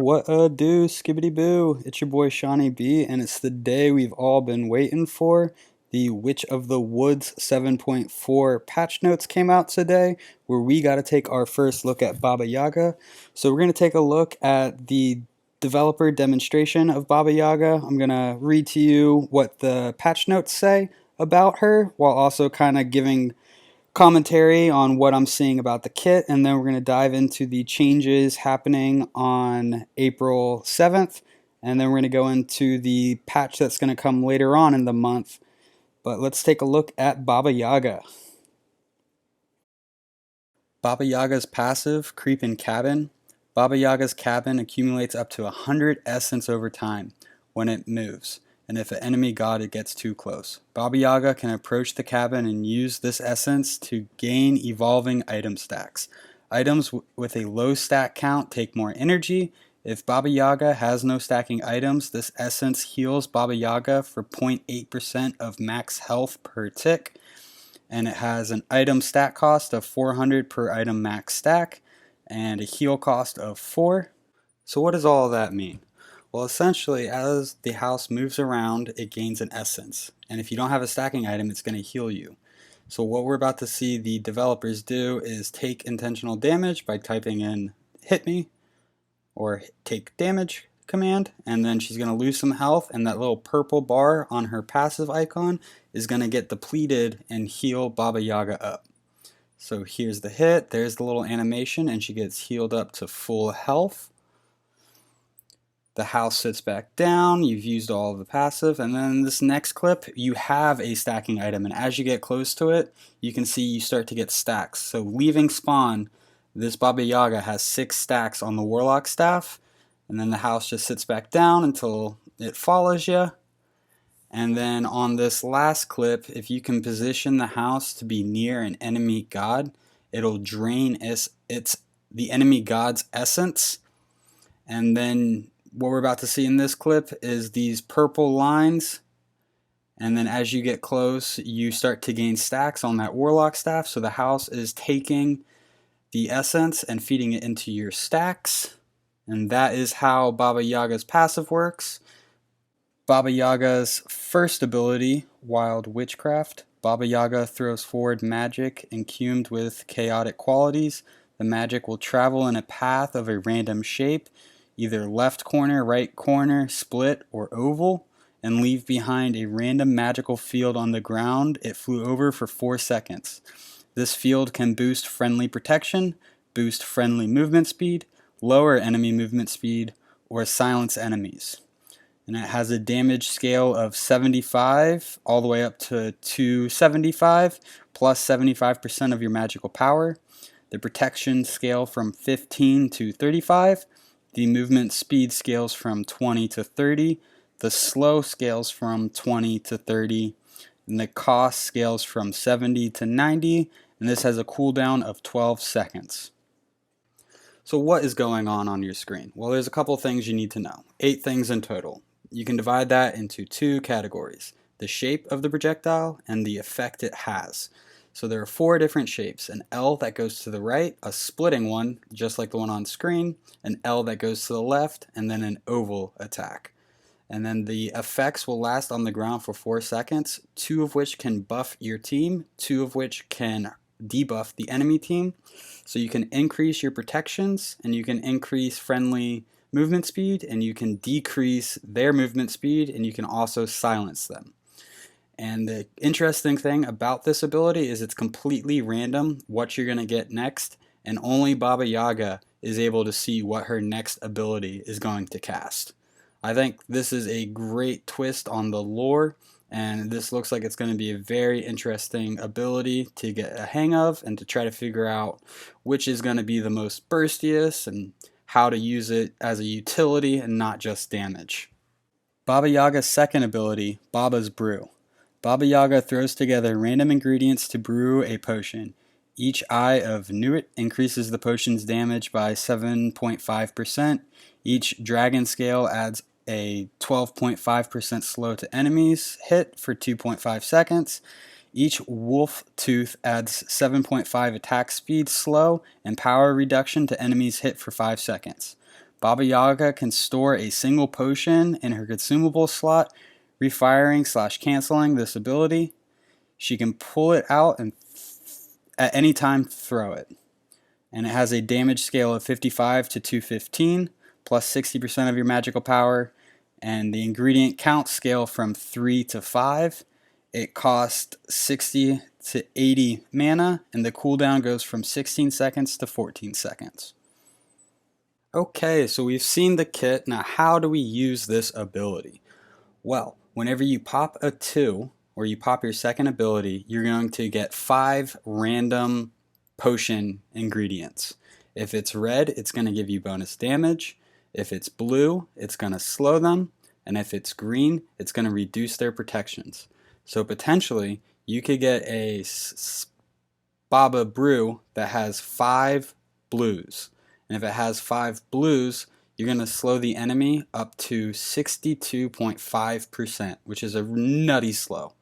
What do, skibbity boo? It's your boy SeanyB, and it's the day we've all been waiting for. The Witch of the Woods 7.4 patch notes came out today, where we got to take our first look at Baba Yaga. So we're going to take a look at the developer demonstration of Baba Yaga. I'm going to read to you what the patch notes say about her, while also kind of giving commentary on what I'm seeing about the kit, and then we're going to dive into the changes happening on April 7th, and then we're going to go into the patch that's going to come later on in the month. But let's take a look at Baba Yaga. Baba Yaga's passive, Creep in Cabin. Baba Yaga's cabin accumulates up to 100 essence over time when it moves, and if an enemy god it gets too close. Baba Yaga can approach the cabin and use this essence to gain evolving item stacks. Items with a low stack count take more energy. If Baba Yaga has no stacking items, this essence heals Baba Yaga for 0.8% of max health per tick, and it has an item stack cost of 400 per item max stack and a heal cost of 4. So what does all of that mean? Well, essentially, as the house moves around, it gains an essence. And if you don't have a stacking item, it's going to heal you. So what we're about to see the developers do is take intentional damage by typing in hit me or take damage command, and then she's going to lose some health, and that little purple bar on her passive icon is going to get depleted and heal Baba Yaga up. So here's the hit, there's the little animation, and she gets healed up to full health. The house sits back down, you've used all of the passive, and then in this next clip, you have a stacking item, and as you get close to it, you can see you start to get stacks. So leaving spawn, this Baba Yaga has 6 stacks on the Warlock staff, and then the house just sits back down until it follows you. And then on this last clip, if you can position the house to be near an enemy god, it'll drain the enemy god's essence. And then what we're about to see in this clip is these purple lines, and then as you get close, you start to gain stacks on that Warlock staff. So the house is taking the essence and feeding it into your stacks, and that is how Baba Yaga's passive works. Baba Yaga's first ability, Wild Witchcraft. Baba Yaga throws forward magic incumed with chaotic qualities. The magic will travel in a path of a random shape, either left corner, right corner, split, or oval, and leave behind a random magical field on the ground it flew over for 4 seconds. This field can boost friendly protection, boost friendly movement speed, lower enemy movement speed, or silence enemies. And it has a damage scale of 75 all the way up to 275 plus 75% of your magical power. The protection scale from 15 to 35. The movement speed scales from 20 to 30. The slow scales from 20 to 30. And the cost scales from 70 to 90. And this has a cooldown of 12 seconds. So what is going on your screen? Well, there's a couple things you need to know. 8 things in total. You can divide that into 2 categories: the shape of the projectile and the effect it has. So there are 4 different shapes: an L that goes to the right, a splitting one, just like the one on screen, an L that goes to the left, and then an oval attack. And then the effects will last on the ground for 4 seconds, 2 of which can buff your team, 2 of which can debuff the enemy team. So you can increase your protections, and you can increase friendly movement speed, and you can decrease their movement speed, and you can also silence them. And the interesting thing about this ability is it's completely random what you're going to get next, and only Baba Yaga is able to see what her next ability is going to cast. I think this is a great twist on the lore, and this looks like it's going to be a very interesting ability to get a hang of and to try to figure out which is going to be the most burstiest and how to use it as a utility and not just damage. Baba Yaga's second ability, Babas Brew. Baba Yaga throws together random ingredients to brew a potion. Each eye of Nuit increases the potion's damage by 7.5%. Each dragon scale adds a 12.5% slow to enemies hit for 2.5 seconds. Each wolf tooth adds 7.5 attack speed slow and power reduction to enemies hit for 5 seconds. Baba Yaga can store a single potion in her consumable slot, refiring / canceling this ability. She can pull it out and at any time throw it. And it has a damage scale of 55 to 215, plus 60% of your magical power, and the ingredient count scale from 3 to 5. It costs 60 to 80 mana, and the cooldown goes from 16 seconds to 14 seconds. Okay, so we've seen the kit. Now, how do we use this ability? Well, whenever you pop a 2, or you pop your second ability, you're going to get 5 random potion ingredients. If it's red, it's going to give you bonus damage. If it's blue, it's going to slow them. And if it's green, it's going to reduce their protections. So potentially, you could get a Baba Brew that has 5 blues. And if it has 5 blues, you're going to slow the enemy up to 62.5%, which is a nutty slow.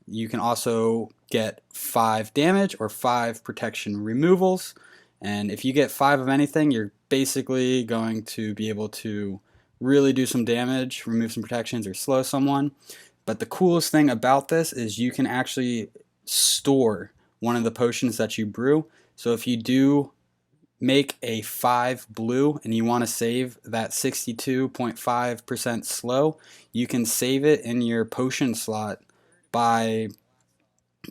You can also get 5 damage or 5 protection removals. And if you get 5 of anything, you're basically going to be able to really do some damage, remove some protections, or slow someone. But the coolest thing about this is you can actually store one of the potions that you brew. So if you do make a 5 blue and you want to save that 62.5% slow, you can save it in your potion slot by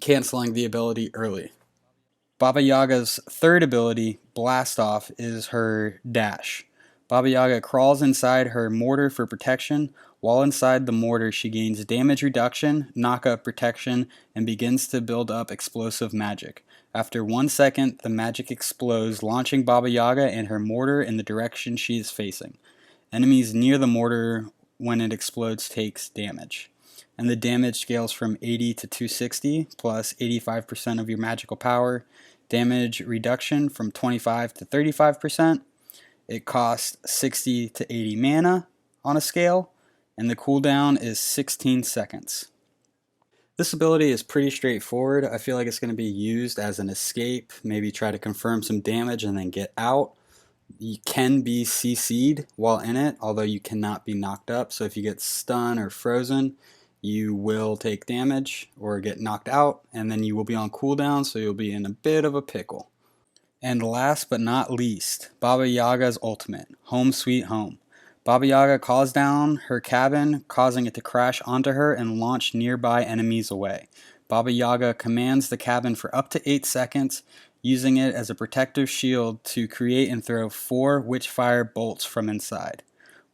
canceling the ability early. Baba Yaga's third ability, Blast Off, is her dash. Baba Yaga crawls inside her mortar for protection. While inside the mortar, she gains damage reduction, knockup protection, and begins to build up explosive magic. After 1 second, the magic explodes, launching Baba Yaga and her mortar in the direction she is facing. Enemies near the mortar when it explodes takes damage. And the damage scales from 80 to 260, plus 85% of your magical power. Damage reduction from 25 to 35%. It costs 60 to 80 mana on a scale, and the cooldown is 16 seconds. This ability is pretty straightforward. I feel like it's going to be used as an escape, maybe try to confirm some damage and then get out. You can be CC'd while in it, although you cannot be knocked up. So if you get stunned or frozen, you will take damage or get knocked out, and then you will be on cooldown, so you'll be in a bit of a pickle. And last but not least, Baba Yaga's ultimate, Home Sweet Home. Baba Yaga calls down her cabin, causing it to crash onto her and launch nearby enemies away. Baba Yaga commands the cabin for up to 8 seconds, using it as a protective shield to create and throw 4 Witchfire bolts from inside.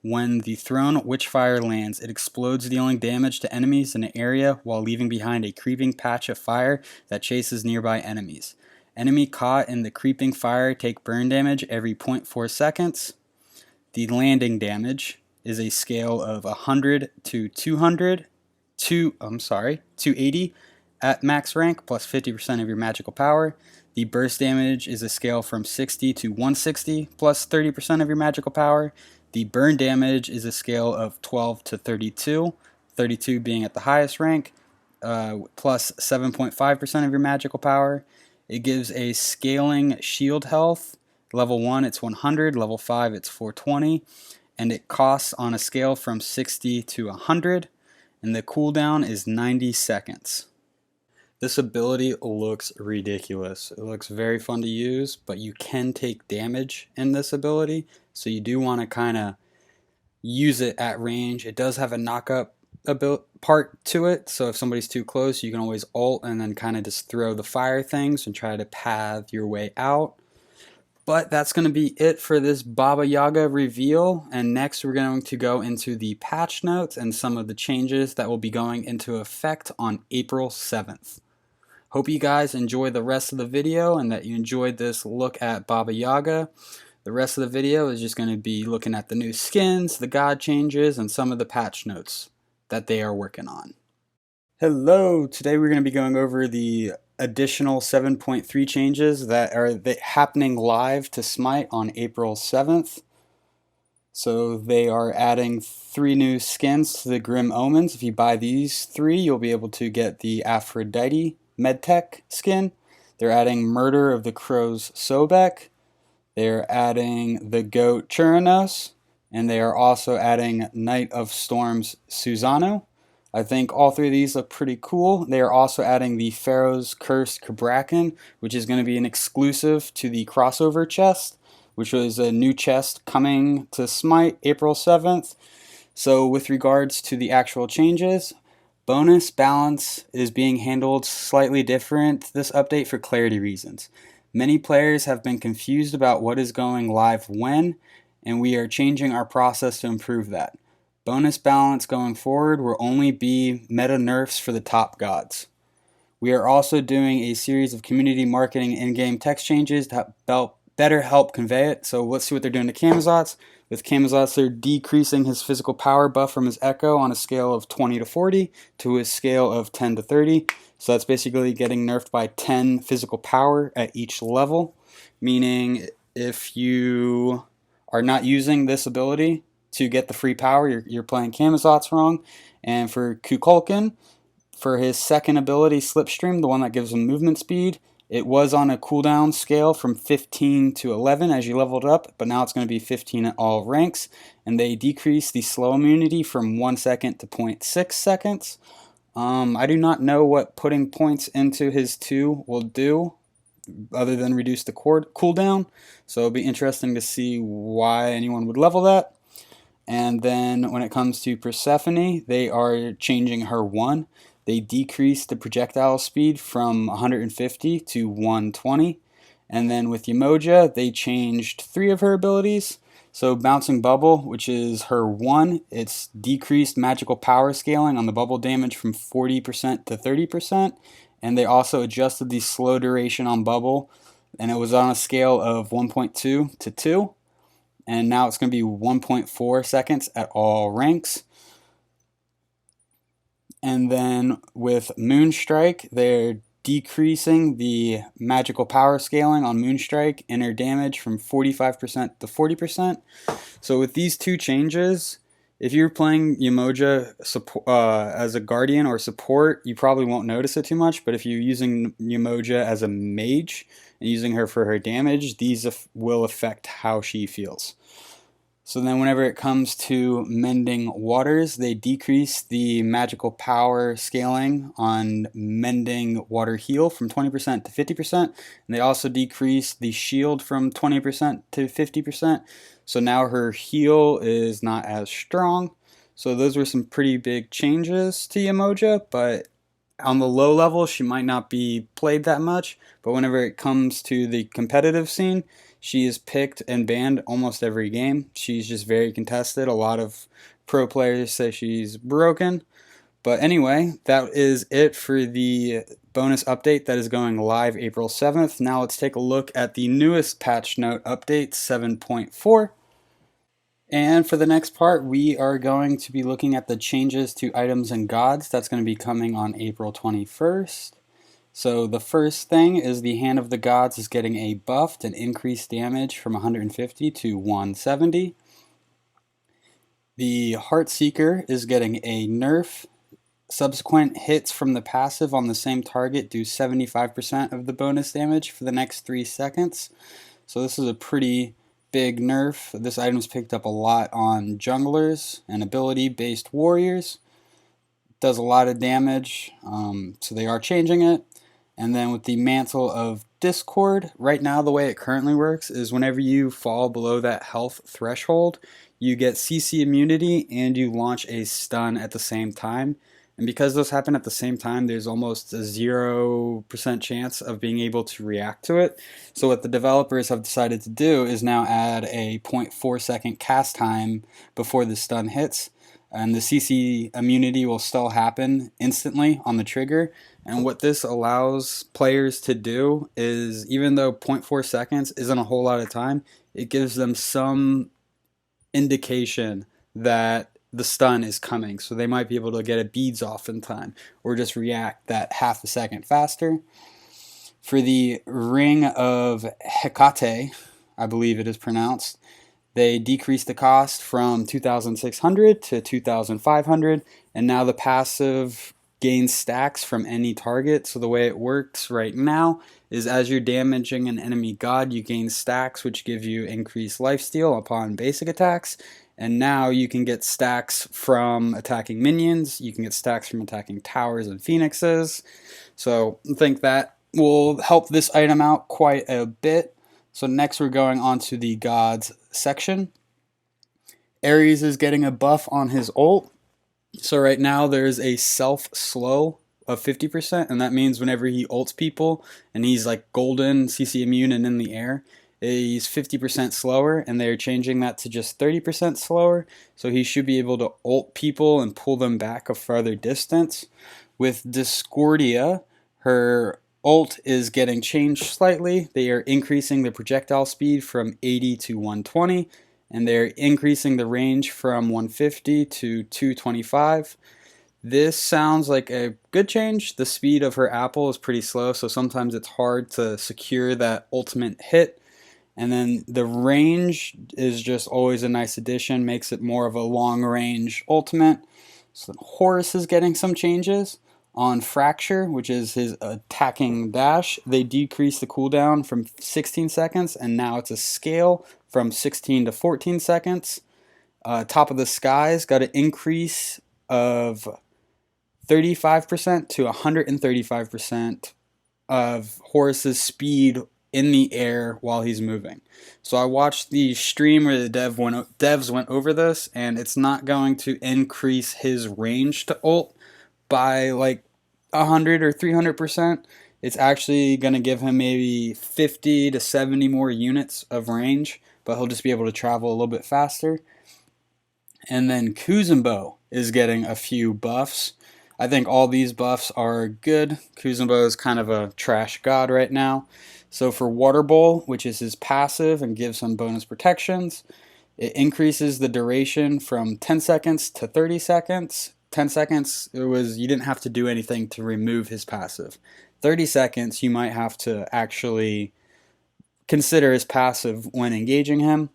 When the thrown Witchfire lands, it explodes, dealing damage to enemies in an area while leaving behind a creeping patch of fire that chases nearby enemies. Enemy caught in the creeping fire take burn damage every 0.4 seconds. The landing damage is a scale of 100 to 280 at max rank, plus 50% of your magical power. The burst damage is a scale from 60 to 160, plus 30% of your magical power. The burn damage is a scale of 12 to 32, 32 being at the highest rank, plus 7.5% of your magical power. It gives a scaling shield health. Level 1, it's 100. Level 5, it's 420. And it costs on a scale from 60 to 100. And the cooldown is 90 seconds. This ability looks ridiculous. It looks very fun to use, but you can take damage in this ability. So you do want to kind of use it at range. It does have a knockup part to it, so if somebody's too close, you can always ult and then kind of just throw the fire things and try to path your way out. But that's going to be it for this Baba Yaga reveal, and next we're going to go into the patch notes and some of the changes that will be going into effect on April 7th. Hope you guys enjoy the rest of the video and that you enjoyed this look at Baba Yaga. The rest of the video is just going to be looking at the new skins, the god changes, and some of the patch notes that they are working on. Hello, today we're going to be going over the additional 7.3 changes that are happening live to Smite on April 7th. So they are adding 3 new skins to the Grim Omens. If you buy these 3, you'll be able to get the Aphrodite Medtech skin. They're adding Murder of the Crows Sobek, They are adding the goat Churanos, and they are also adding Knight of Storms Susano. I think all three of these look pretty cool. They are also adding the Pharaoh's Cursed Cabrakan, which is going to be an exclusive to the crossover chest, which was a new chest coming to Smite April 7th. So with regards to the actual changes, bonus balance is being handled slightly different this update for clarity reasons. Many players have been confused about what is going live when, and we are changing our process to improve that. Bonus balance going forward will only be meta nerfs for the top gods. We are also doing a series of community marketing in-game text changes to better help convey it. So let's see what they're doing to Camazotz. With Camazotz, they're decreasing his physical power buff from his Echo on a scale of 20 to 40 to a scale of 10 to 30. So that's basically getting nerfed by 10 physical power at each level, meaning if you are not using this ability to get the free power, you're playing Camazotz wrong. And for Kukulkan, for his second ability, Slipstream, the one that gives him movement speed, it was on a cooldown scale from 15 to 11 as you leveled up, but now it's going to be 15 at all ranks. And they decrease the slow immunity from 1 second to 0.6 seconds. I do not know what putting points into his 2 will do other than reduce the cooldown. So it'll be interesting to see why anyone would level that. And then when it comes to Persephone, they are changing her 1. They decreased the projectile speed from 150 to 120. And then with Yamoja, they changed 3 of her abilities. So Bouncing Bubble, which is her 1, it's decreased magical power scaling on the bubble damage from 40% to 30%. And they also adjusted the slow duration on bubble, and it was on a scale of 1.2 to 2. And now it's going to be 1.4 seconds at all ranks. And then with Moonstrike, they're decreasing the magical power scaling on Moonstrike inner damage from 45% to 40%. So with these 2 changes, if you're playing Yamoja as a guardian or support, you probably won't notice it too much. But if you're using Yamoja as a mage and using her for her damage, these will affect how she feels. So then whenever it comes to Mending Waters, they decrease the magical power scaling on Mending Water Heal from 20% to 50%. And they also decrease the shield from 20% to 50%. So now her heal is not as strong. So those were some pretty big changes to Yamoja, but on the low level, she might not be played that much. But whenever it comes to the competitive scene, she is picked and banned almost every game. She's just very contested. A lot of pro players say she's broken. But anyway, that is it for the bonus update that is going live April 7th. Now let's take a look at the newest patch note update 7.4. And for the next part, we are going to be looking at the changes to items and gods. That's going to be coming on April 21st. So the first thing is the Hand of the Gods is getting a buffed and increased damage from 150 to 170. The Heartseeker is getting a nerf. Subsequent hits from the passive on the same target do 75% of the bonus damage for the next 3 seconds. So this is a pretty big nerf. This item's picked up a lot on junglers and ability-based warriors. Does a lot of damage, so they are changing it. And then with the Mantle of Discord, right now the way it currently works is whenever you fall below that health threshold, you get CC immunity and you launch a stun at the same time. And because those happen at the same time, there's almost a 0% chance of being able to react to it. So what the developers have decided to do is now add a 0.4 second cast time before the stun hits. And the CC immunity will still happen instantly on the trigger. And what this allows players to do is, even though 0.4 seconds isn't a whole lot of time, it gives them some indication that the stun is coming. So they might be able to get a beads off in time or just react that half a second faster. For the Ring of Hecate, I believe it is pronounced, they decreased the cost from 2,600 to 2,500, and now the passive gains stacks from any target. So the way it works right now is as you're damaging an enemy god, you gain stacks, which give you increased lifesteal upon basic attacks. And now you can get stacks from attacking minions, you can get stacks from attacking towers and phoenixes. So I think that will help this item out quite a bit. So next we're going on to the gods section. Ares is getting a buff on his ult. So right now there's a self slow of 50%, and that means whenever he ults people and he's like golden, CC immune, and in the air, he's 50% slower, and they're changing that to just 30% slower. So he should be able to ult people and pull them back a farther distance. With Discordia, her ult is getting changed slightly. They are increasing the projectile speed from 80 to 120, and they're increasing the range from 150 to 225. This sounds like a good change. The speed of her apple is pretty slow, so sometimes it's hard to secure that ultimate hit. And then the range is just always a nice addition, makes it more of a long range ultimate. So Horus is getting some changes. On Fracture, which is his attacking dash, they decrease the cooldown from 16 seconds, and now it's a scale from 16 to 14 seconds. Top of the Skies got an increase of 35% to 135% of Horus's speed in the air while he's moving. So I watched the stream where the devs went over this, and it's not going to increase his range to ult by like 100 or 300%. It's actually going to give him maybe 50 to 70 more units of range, but he'll just be able to travel a little bit faster. And then Kuzenbo is getting a few buffs. I think all these buffs are good. Kuzenbo is kind of a trash god right now. So for Water Bowl, which is his passive and gives him bonus protections, it increases the duration from 10 seconds to 30 seconds. 10 seconds, you didn't have to do anything to remove his passive. 30 seconds, you might have to actually consider his passive when engaging him.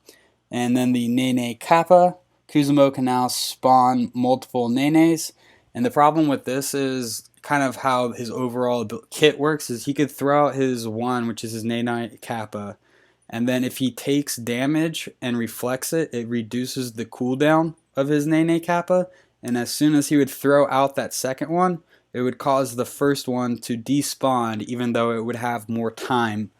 And then the Nene Kappa, Kuzenbo can now spawn multiple Nenes. And the problem with this is kind of how his overall kit works is he could throw out his one, which is his Nene Kappa, and then if he takes damage and reflects it, it reduces the cooldown of his Nene Kappa. And as soon as he would throw out that second one, it would cause the first one to despawn, even though it would have more time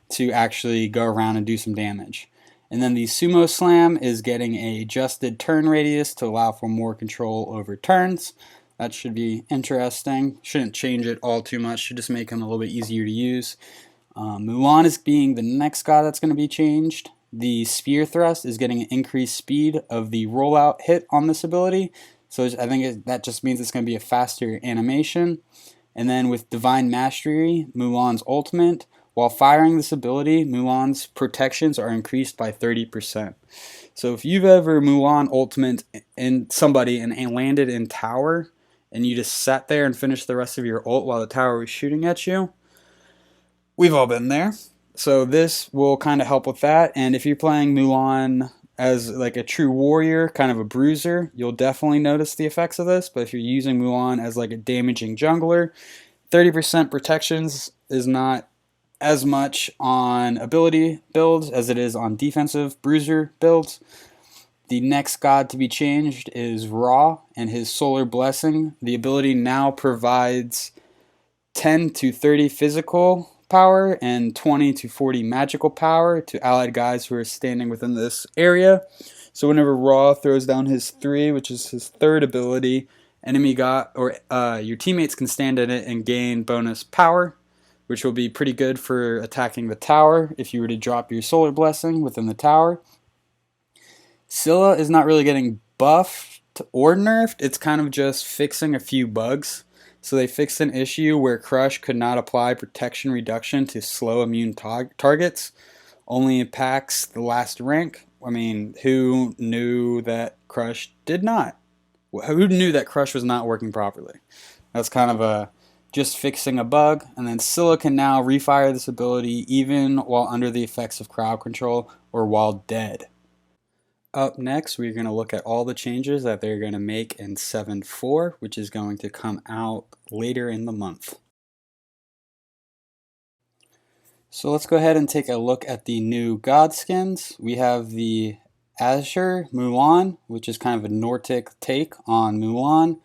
to actually go around and do some damage. And then the Sumo Slam is getting a adjusted turn radius to allow for more control over turns. That should be interesting. Shouldn't change it all too much. Should just make him a little bit easier to use. Mulan is being the next god that's going to be changed. The Spear Thrust is getting an increased speed of the rollout hit on this ability. So I think that just means it's going to be a faster animation. And then with Divine Mastery, Mulan's ultimate, while firing this ability, Mulan's protections are increased by 30%. So if you've ever Mulan ultimate in somebody and landed in tower, and you just sat there and finished the rest of your ult while the tower was shooting at you, we've all been there. So this will kind of help with that. And if you're playing Mulan as like a true warrior, kind of a bruiser, you'll definitely notice the effects of this. But if you're using Mulan as like a damaging jungler, 30% protections is not as much on ability builds as it is on defensive bruiser builds. The next god to be changed is Ra and his Solar Blessing. The ability now provides 10 to 30 physical power and 20 to 40 magical power to allied guys who are standing within this area. So whenever Ra throws down his 3, which is his third ability, enemy god or your teammates can stand in it and gain bonus power, which will be pretty good for attacking the tower if you were to drop your Solar Blessing within the tower. Scylla is not really getting buffed or nerfed. It's kind of just fixing a few bugs. So they fixed an issue where Crush could not apply protection reduction to slow immune targets. Only impacts the last rank. I mean, who knew that Crush did not? Who knew that Crush was not working properly? That's kind of just fixing a bug. And then Scylla can now refire this ability even while under the effects of crowd control or while dead. Up next, we're going to look at all the changes that they're going to make in 7.4, which is going to come out later in the month. So let's go ahead and take a look at the new god skins. We have the Azure Mulan, which is kind of a Nordic take on Mulan.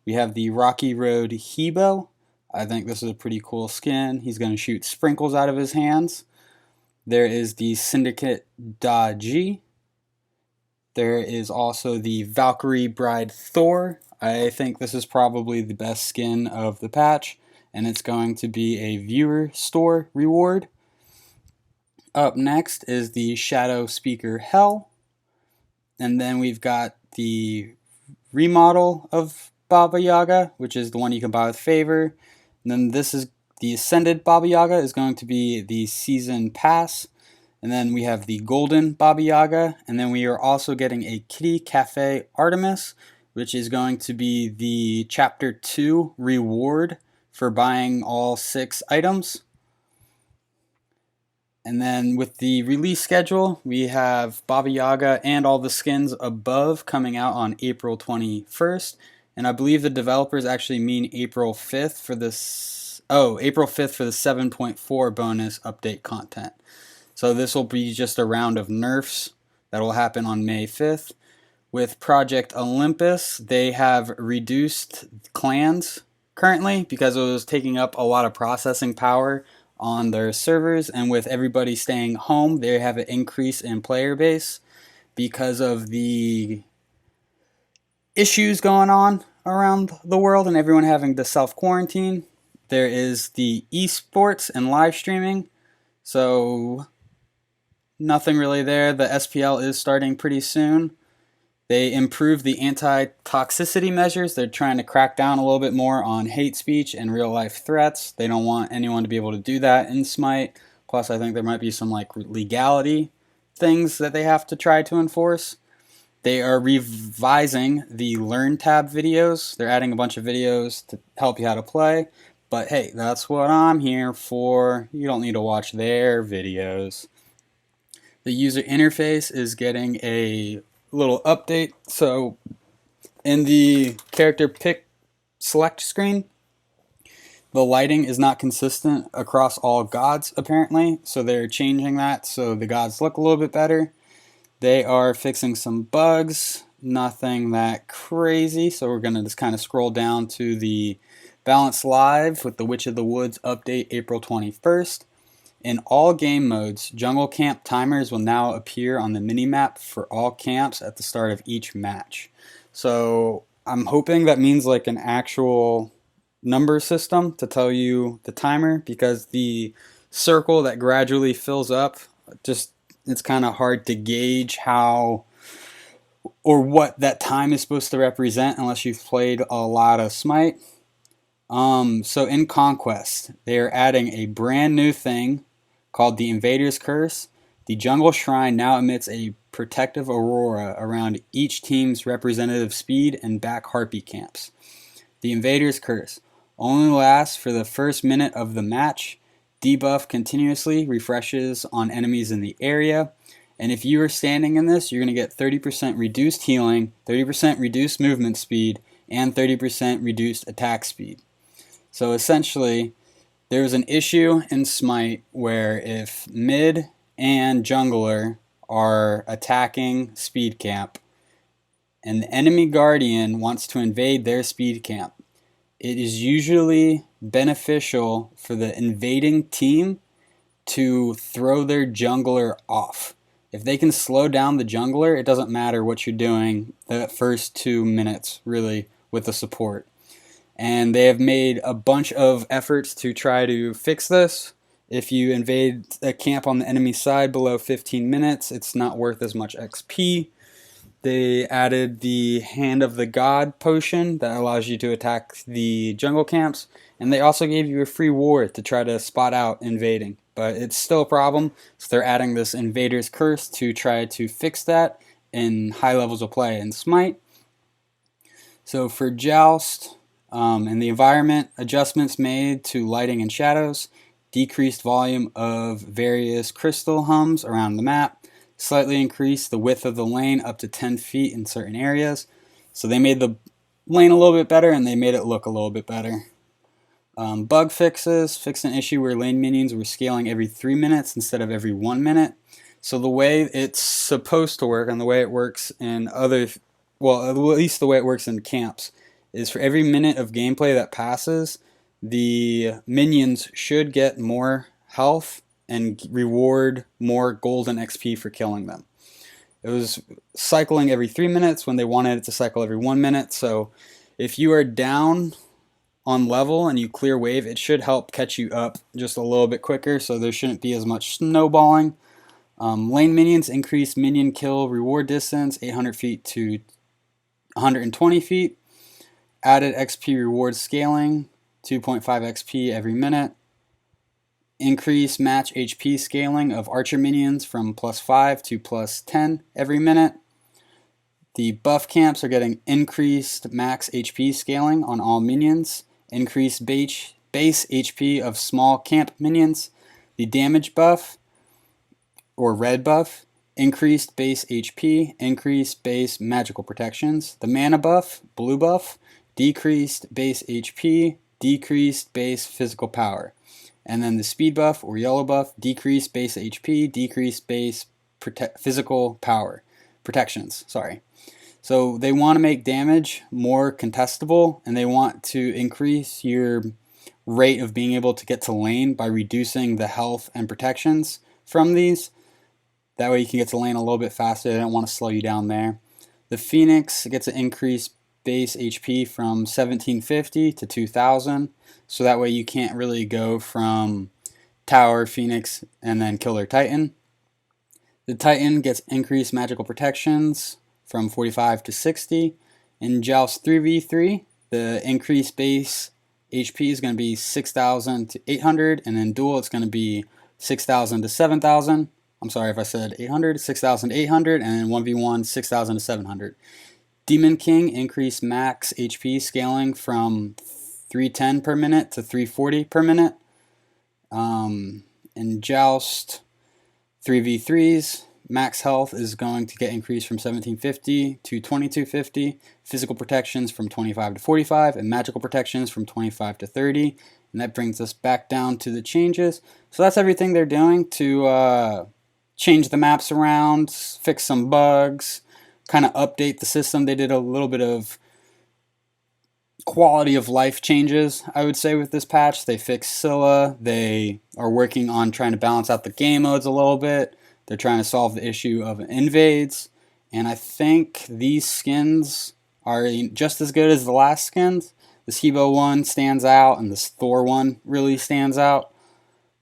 We have the Rocky Road Hebo. I think this is a pretty cool skin. He's going to shoot sprinkles out of his hands. There is the Syndicate Daji. There is also the Valkyrie Bride Thor. I think this is probably the best skin of the patch, and it's going to be a viewer store reward. Up next is the Shadow Speaker Hell. And then we've got the remodel of Baba Yaga, which is the one you can buy with favor. And then this is the Ascended Baba Yaga is going to be the Season Pass. And then we have the Golden Baba Yaga. And then we are also getting a Kitty Cafe Artemis, which is going to be the Chapter 2 reward for buying all 6 items. And then with the release schedule, we have Baba Yaga and all the skins above coming out on April 21st. And I believe the developers actually mean April 5th for this. Oh, April 5th for the 7.4 bonus update content. So this will be just a round of nerfs that will happen on May 5th. With Project Olympus, they have reduced clans currently because it was taking up a lot of processing power on their servers, and with everybody staying home, they have an increase in player base because of the issues going on around the world and everyone having to self-quarantine. There is the esports and live streaming, so nothing really there. The SPL is starting pretty soon. They improved the anti-toxicity measures. They're trying to crack down a little bit more on hate speech and real-life threats. They don't want anyone to be able to do that in Smite. Plus, I think there might be some legality things that they have to try to enforce. They are revising the Learn tab videos. They're adding a bunch of videos to help you how to play. But hey, that's what I'm here for. You don't need to watch their videos. The user interface is getting a little update. So in the character pick select screen, the lighting is not consistent across all gods apparently, so they're changing that so the gods look a little bit better. They are fixing some bugs, nothing that crazy, so we're going to just kind of scroll down to the Balance Live with the Witch of the Woods update April 21st. In all game modes, jungle camp timers will now appear on the minimap for all camps at the start of each match. So I'm hoping that means like an actual number system to tell you the timer, because the circle that gradually fills up, it's kind of hard to gauge how or what that time is supposed to represent unless you've played a lot of Smite. So in Conquest, they are adding a brand new thing called the Invader's Curse. The Jungle Shrine now emits a protective aurora around each team's representative speed and back harpy camps. The Invader's Curse only lasts for the first minute of the match. Debuff continuously refreshes on enemies in the area. And if you are standing in this, you're going to get 30% reduced healing, 30% reduced movement speed, and 30% reduced attack speed. So essentially, there was an issue in Smite where if mid and jungler are attacking speed camp and the enemy guardian wants to invade their speed camp, it is usually beneficial for the invading team to throw their jungler off. If they can slow down the jungler, it doesn't matter what you're doing the first 2 minutes really with the support. And they have made a bunch of efforts to try to fix this. If you invade a camp on the enemy side below 15 minutes, it's not worth as much XP. They added the Hand of the God potion that allows you to attack the jungle camps. And they also gave you a free ward to try to spot out invading. But it's still a problem, so they're adding this Invader's Curse to try to fix that in high levels of play in Smite. So for Joust, in the environment, adjustments made to lighting and shadows, decreased volume of various crystal hums around the map, slightly increased the width of the lane up to 10 feet in certain areas. So they made the lane a little bit better and they made it look a little bit better. Bug fixes. Fixed an issue where lane minions were scaling every 3 minutes instead of every 1 minute. So the way it's supposed to work and the way it works in other, well, at least the way it works in camps, is for every minute of gameplay that passes, the minions should get more health and reward more golden XP for killing them. It was cycling every 3 minutes when they wanted it to cycle every 1 minute. So if you are down on level and you clear wave, it should help catch you up just a little bit quicker, so there shouldn't be as much snowballing. Lane minions increase minion kill reward distance 800 feet to 120 feet. Added XP reward scaling 2.5 XP every minute. Increase match HP scaling of archer minions from +5 to +10 every minute. The buff camps are getting increased max HP scaling on all minions. Increased base HP of small camp minions. The damage buff, or red buff, increased base HP, increased base magical protections. The mana buff, blue buff, decreased base HP, decreased base physical power. And then the speed buff, or yellow buff, decreased base HP, decreased base physical power. Protections, sorry. So they want to make damage more contestable, and they want to increase your rate of being able to get to lane by reducing the health and protections from these. That way you can get to lane a little bit faster. They don't want to slow you down there. The Phoenix gets an increased base HP from 1750 to 2000. So that way you can't really go from Tower, Phoenix, and then Killer Titan. The Titan gets increased magical protections from 45 to 60. In Joust 3v3, the increased base HP is going to be 6,000 to 800, and in Duel it's going to be 6,000 to 7,000. I'm sorry if I said 800, 6,800, and in 1v1, 6,000 to 700. Demon King increased max HP scaling from 310 per minute to 340 per minute. In Joust 3v3s, max health is going to get increased from 1750 to 2250, physical protections from 25 to 45, and magical protections from 25 to 30. And that brings us back down to the changes. So that's everything they're doing to change the maps around, fix some bugs, kind of update the system. They did a little bit of quality of life changes, I would say, with this patch. They fixed Scylla. They are working on trying to balance out the game modes a little bit. They're trying to solve the issue of invades. And I think these skins are just as good as the last skins. This Hebo one stands out, and this Thor one really stands out.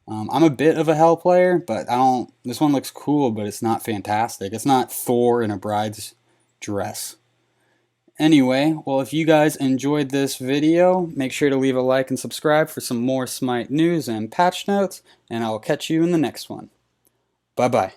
I'm a bit of a Hell player, but this one looks cool, but it's not fantastic. It's not Thor in a bride's dress. Anyway, well, if you guys enjoyed this video, make sure to leave a like and subscribe for some more Smite news and patch notes, and I'll catch you in the next one. Bye-bye.